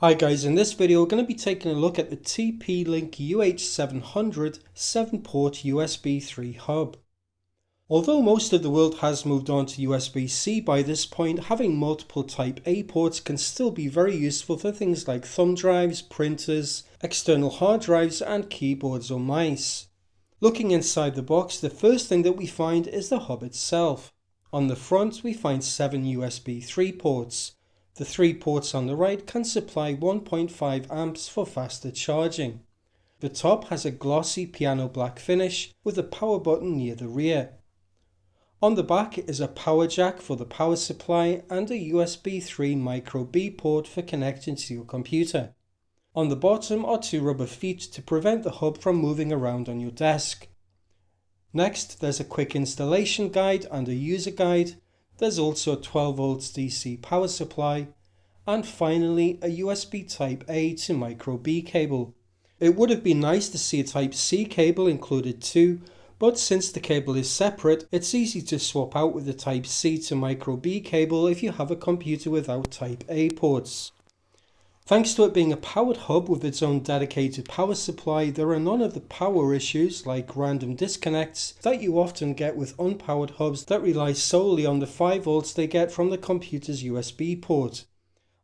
Hi guys, in this video we're going to be taking a look at the TP-Link UH700 7-port USB 3 hub. Although most of the world has moved on to USB-C by this point, having multiple Type A ports can still be very useful for things like thumb drives, printers, external hard drives and keyboards or mice. Looking inside the box, the first thing that we find is the hub itself. On the front we find 7 USB 3 ports. The 3 ports on the right can supply 1.5 amps for faster charging. The top has a glossy piano black finish with a power button near the rear. On the back is a power jack for the power supply and a USB 3 micro B port for connecting to your computer. On the bottom are 2 rubber feet to prevent the hub from moving around on your desk. Next, there's a quick installation guide and a user guide. There's also a 12 volts DC power supply, and finally a USB Type A to micro B cable. It would have been nice to see a Type C cable included too, but since the cable is separate, it's easy to swap out with the Type C to micro B cable if you have a computer without Type A ports. Thanks to it being a powered hub with its own dedicated power supply, there are none of the power issues like random disconnects that you often get with unpowered hubs that rely solely on the 5 volts they get from the computer's USB port.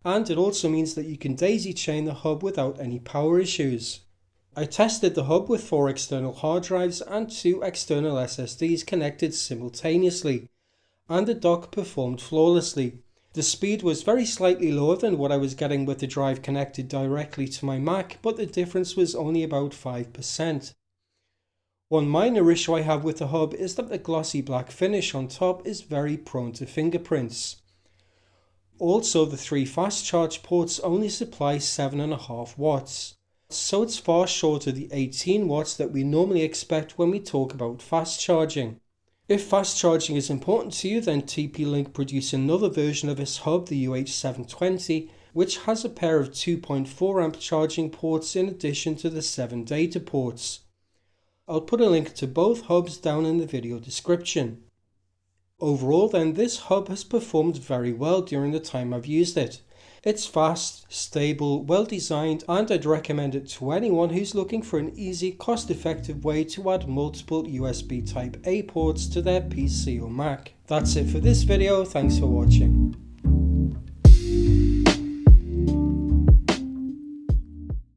And it also means that you can daisy chain the hub without any power issues. I tested the hub with 4 external hard drives and 2 external SSDs connected simultaneously, and the dock performed flawlessly. The speed was very slightly lower than what I was getting with the drive connected directly to my Mac, but the difference was only about 5%. One minor issue I have with the hub is that the glossy black finish on top is very prone to fingerprints. Also, the 3 fast charge ports only supply 7.5 watts, so it's far short of the 18 watts that we normally expect when we talk about fast charging. If fast charging is important to you, then TP-Link produced another version of this hub, the UH720, which has a pair of 2.4 amp charging ports in addition to the 7 data ports. I'll put a link to both hubs down in the video description. Overall then, this hub has performed very well during the time I've used it. It's fast, stable, well designed, and I'd recommend it to anyone who's looking for an easy, cost-effective way to add multiple USB Type A ports to their PC or Mac. That's it for this video, thanks for watching.